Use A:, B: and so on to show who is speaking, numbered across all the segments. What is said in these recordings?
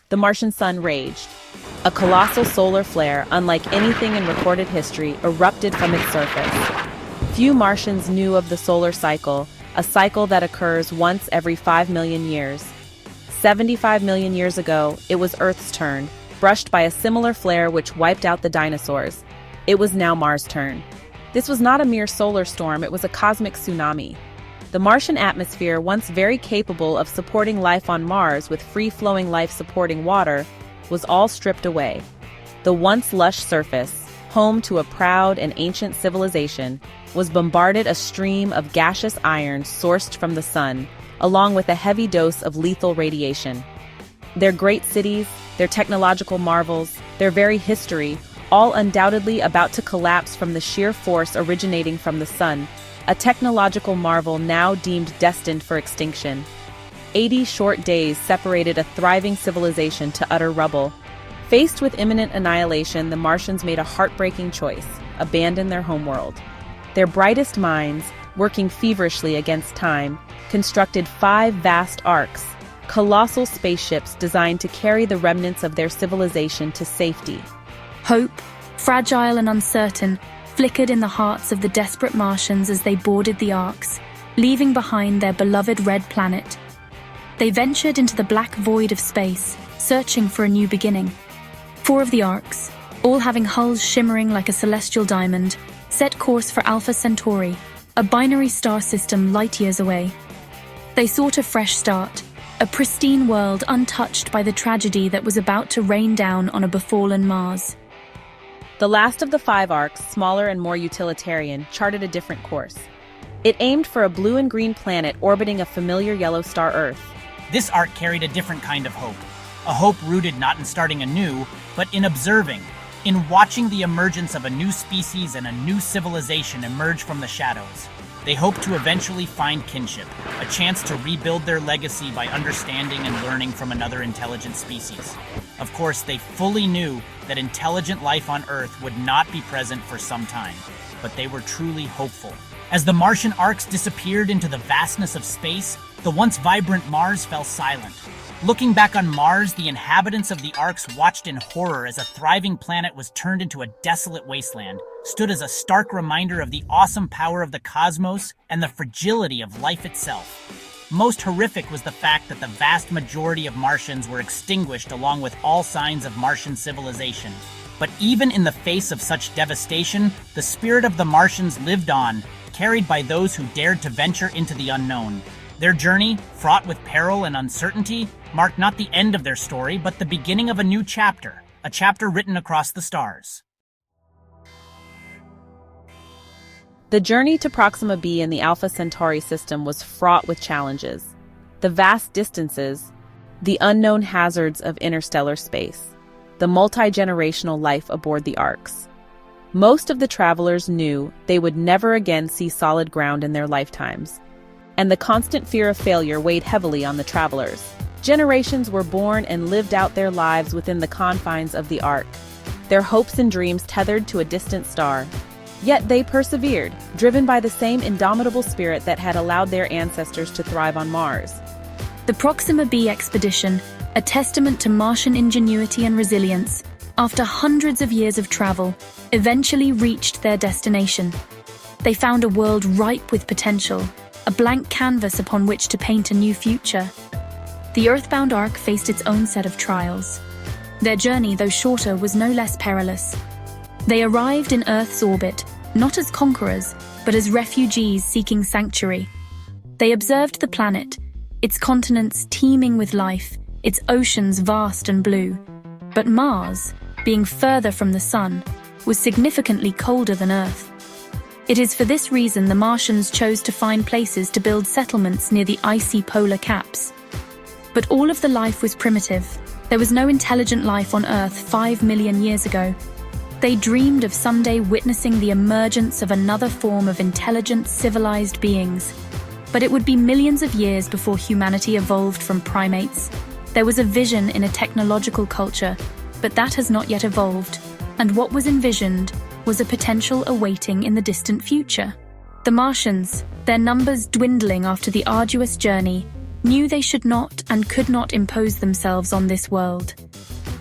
A: the Martian sun raged. A colossal solar flare, unlike anything in recorded history, erupted from its surface. Few Martians knew of the solar cycle, a cycle that occurs once every 5 million years. 75 million years ago, it was Earth's turn, brushed by a similar flare which wiped out the dinosaurs. It was now Mars' turn. This was not a mere solar storm, it was a cosmic tsunami. The Martian atmosphere, once very capable of supporting life on Mars with free-flowing life-supporting water, was all stripped away. The once lush surface, home to a proud and ancient civilization, was bombarded a stream of gaseous iron sourced from the sun, along with a heavy dose of lethal radiation. Their great cities, their technological marvels, their very history, all undoubtedly about to collapse from the sheer force originating from the sun, a technological marvel now deemed destined for extinction. 80 short days separated a thriving civilization to utter rubble. Faced with imminent annihilation, the Martians made a heartbreaking choice: abandon their homeworld. Their brightest minds, working feverishly against time, constructed 5 vast arcs, colossal spaceships designed to carry the remnants of their civilization to safety.
B: Hope, fragile and uncertain, flickered in the hearts of the desperate Martians as they boarded the arcs, leaving behind their beloved red planet. They ventured into the black void of space, searching for a new beginning. 4 of the arcs, all having hulls shimmering like a celestial diamond, set course for Alpha Centauri, a binary star system light years away. They sought a fresh start, a pristine world untouched by the tragedy that was about to rain down on a befallen Mars.
A: The last of the 5 arcs, smaller and more utilitarian, charted a different course. It aimed for a blue and green planet orbiting a familiar yellow star Earth.
C: This arc carried a different kind of hope. A hope rooted not in starting anew, but in observing, in watching the emergence of a new species and a new civilization emerge from the shadows. They hoped to eventually find kinship, a chance to rebuild their legacy by understanding and learning from another intelligent species. Of course, they fully knew that intelligent life on Earth would not be present for some time, but they were truly hopeful. As the Martian arcs disappeared into the vastness of space, the once vibrant Mars fell silent. Looking back on Mars, the inhabitants of the arcs watched in horror as a thriving planet was turned into a desolate wasteland, stood as a stark reminder of the awesome power of the cosmos and the fragility of life itself. Most horrific was the fact that the vast majority of Martians were extinguished along with all signs of Martian civilization. But even in the face of such devastation, the spirit of the Martians lived on, carried by those who dared to venture into the unknown. Their journey, fraught with peril and uncertainty, marked not the end of their story, but the beginning of a new chapter, a chapter written across the stars.
A: The journey to Proxima b in the Alpha Centauri system was fraught with challenges. The vast distances, the unknown hazards of interstellar space, the multi-generational life aboard the arcs. Most of the travelers knew they would never again see solid ground in their lifetimes, and the constant fear of failure weighed heavily on the travelers. Generations were born and lived out their lives within the confines of the Ark, their hopes and dreams tethered to a distant star. Yet they persevered, driven by the same indomitable spirit that had allowed their ancestors to thrive on Mars.
B: The Proxima b expedition, a testament to Martian ingenuity and resilience, after hundreds of years of travel, eventually reached their destination. They found a world ripe with potential, a blank canvas upon which to paint a new future. The Earthbound Ark faced its own set of trials. Their journey, though shorter, was no less perilous. They arrived in Earth's orbit, not as conquerors, but as refugees seeking sanctuary. They observed the planet, its continents teeming with life, its oceans vast and blue. But Mars, being further from the sun, was significantly colder than Earth. It is for this reason the Martians chose to find places to build settlements near the icy polar caps. But all of the life was primitive. There was no intelligent life on Earth 5 million years ago. They dreamed of someday witnessing the emergence of another form of intelligent, civilized beings. But it would be millions of years before humanity evolved from primates. There was a vision in a technological culture, but that has not yet evolved. And what was envisioned was a potential awaiting in the distant future. The Martians, their numbers dwindling after the arduous journey, knew they should not and could not impose themselves on this world.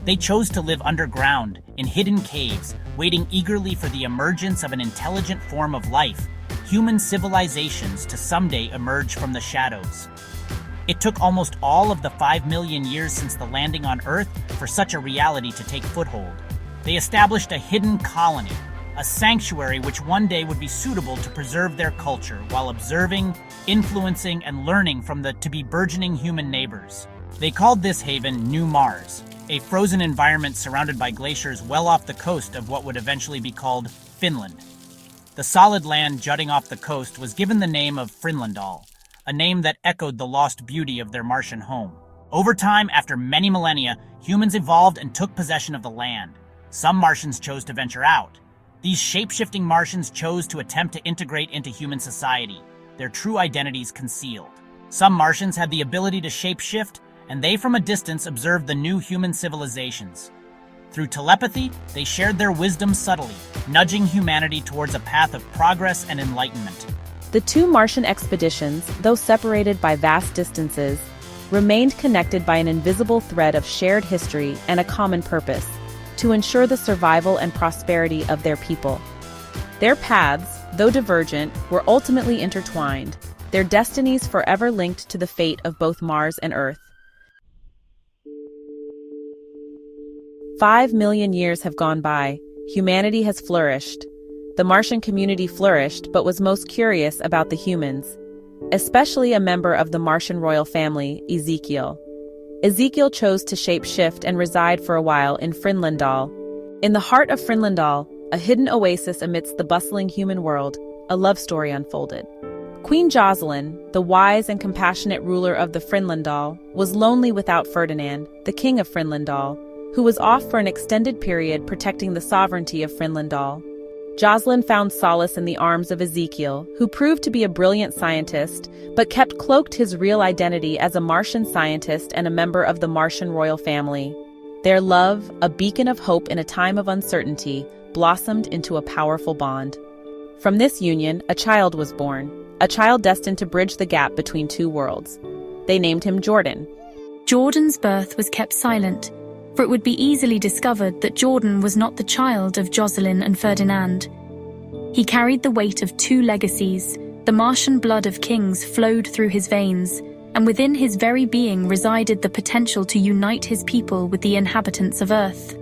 C: They chose to live underground, in hidden caves, waiting eagerly for the emergence of an intelligent form of life, human civilizations to someday emerge from the shadows. It took almost all of the 5 million years since the landing on Earth for such a reality to take foothold. They established a hidden colony, a sanctuary which one day would be suitable to preserve their culture while observing, influencing, and learning from the to-be burgeoning human neighbors. They called this haven New Mars, a frozen environment surrounded by glaciers well off the coast of what would eventually be called Finland. The solid land jutting off the coast was given the name of Frinlandal, a name that echoed the lost beauty of their Martian home. Over time, after many millennia, humans evolved and took possession of the land. Some Martians chose to venture out. These shape-shifting Martians chose to attempt to integrate into human society, their true identities concealed. Some Martians had the ability to shape-shift, and they from a distance observed the new human civilizations. Through telepathy, they shared their wisdom subtly, nudging humanity towards a path of progress and enlightenment.
A: The two Martian expeditions, though separated by vast distances, remained connected by an invisible thread of shared history and a common purpose: to ensure the survival and prosperity of their people. Their paths, though divergent, were ultimately intertwined, their destinies forever linked to the fate of both Mars and Earth. 5 million years have gone by. Humanity has flourished. The Martian community flourished but was most curious about the humans, especially a member of the Martian royal family, Ezekiel. Ezekiel chose to shape-shift and reside for a while in Frinlandal. In the heart of Frinlandal, a hidden oasis amidst the bustling human world, a love story unfolded. Queen Jocelyn, the wise and compassionate ruler of the Frinlandal, was lonely without Ferdinand, the king of Frinlandal, who was off for an extended period protecting the sovereignty of Frinlandal. Jocelyn found solace in the arms of Ezekiel, who proved to be a brilliant scientist, but kept cloaked his real identity as a Martian scientist and a member of the Martian royal family. Their love, a beacon of hope in a time of uncertainty, blossomed into a powerful bond. From this union, a child was born, a child destined to bridge the gap between two worlds. They named him Jordan.
B: Jordan's birth was kept silent, for it would be easily discovered that Jordan was not the child of Jocelyn and Ferdinand. He carried the weight of two legacies. The Martian blood of kings flowed through his veins, and within his very being resided the potential to unite his people with the inhabitants of Earth.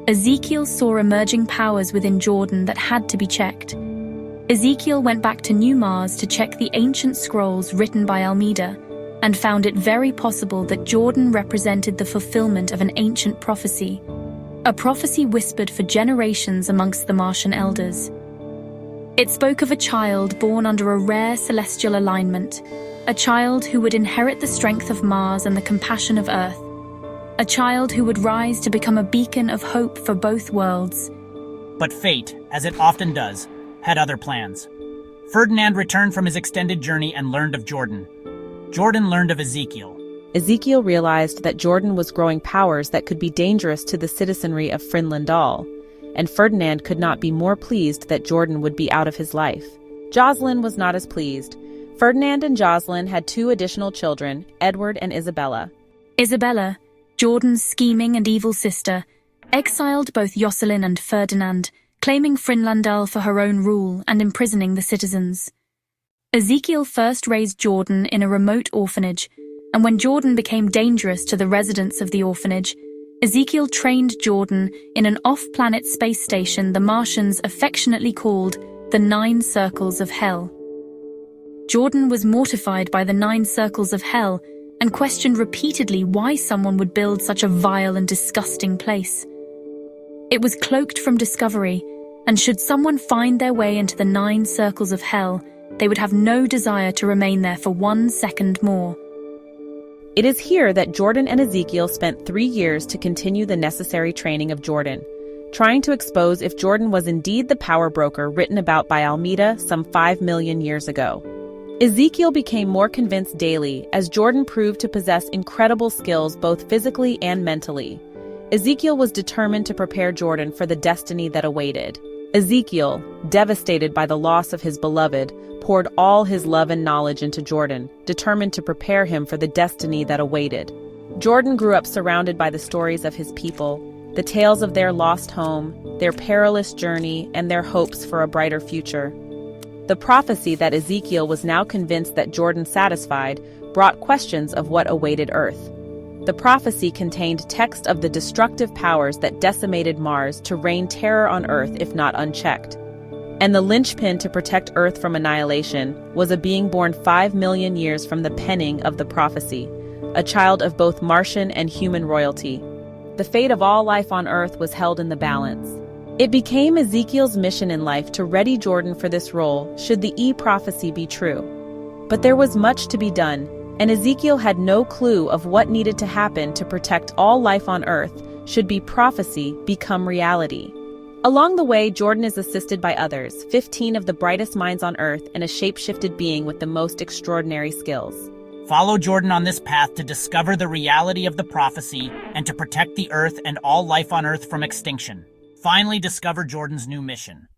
B: Ezekiel saw emerging powers within Jordan that had to be checked. Ezekiel went back to New Mars to check the ancient scrolls written by Almeida, and found it very possible that Jordan represented the fulfillment of an ancient prophecy, a prophecy whispered for generations amongst the Martian elders. It spoke of a child born under a rare celestial alignment, a child who would inherit the strength of Mars and the compassion of Earth, a child who would rise to become a beacon of hope for both worlds.
C: But fate, as it often does, had other plans. Ferdinand returned from his extended journey and learned of Jordan. Jordan learned of Ezekiel.
A: Ezekiel realized that Jordan was growing powers that could be dangerous to the citizenry of Frinlandal, and Ferdinand could not be more pleased that Jordan would be out of his life. Jocelyn was not as pleased. Ferdinand and Jocelyn had two additional children, Edward and Isabella.
B: Isabella, Jordan's scheming and evil sister, exiled both Jocelyn and Ferdinand, claiming Frinlandal for her own rule and imprisoning the citizens. Ezekiel first raised Jordan in a remote orphanage, and when Jordan became dangerous to the residents of the orphanage, Ezekiel trained Jordan in an off-planet space station the Martians affectionately called the 9 Circles of Hell. Jordan was mortified by the 9 Circles of Hell and questioned repeatedly why someone would build such a vile and disgusting place. It was cloaked from discovery, and should someone find their way into the 9 Circles of Hell, they would have no desire to remain there for 1 second more.
A: It is here that Jordan and Ezekiel spent 3 years to continue the necessary training of Jordan, trying to expose if Jordan was indeed the power broker written about by Almeida some 5 million years ago. Ezekiel became more convinced daily as Jordan proved to possess incredible skills both physically and mentally. Ezekiel was determined to prepare Jordan for the destiny that awaited. Ezekiel, devastated by the loss of his beloved, poured all his love and knowledge into Jordan, determined to prepare him for the destiny that awaited. Jordan grew up surrounded by the stories of his people, the tales of their lost home, their perilous journey, and their hopes for a brighter future. The prophecy that Ezekiel was now convinced that Jordan satisfied brought questions of what awaited Earth. The prophecy contained text of the destructive powers that decimated Mars to rain terror on Earth if not unchecked. And the linchpin to protect Earth from annihilation was a being born 5 million years from the penning of the prophecy, a child of both Martian and human royalty. The fate of all life on Earth was held in the balance. It became Ezekiel's mission in life to ready Jordan for this role should the prophecy be true. But there was much to be done, and Ezekiel had no clue of what needed to happen to protect all life on Earth should prophecy become reality. Along the way, Jordan is assisted by others, 15 of the brightest minds on Earth and a shape-shifted being with the most extraordinary skills.
C: Follow Jordan on this path to discover the reality of the prophecy and to protect the Earth and all life on Earth from extinction. Finally, discover Jordan's new mission.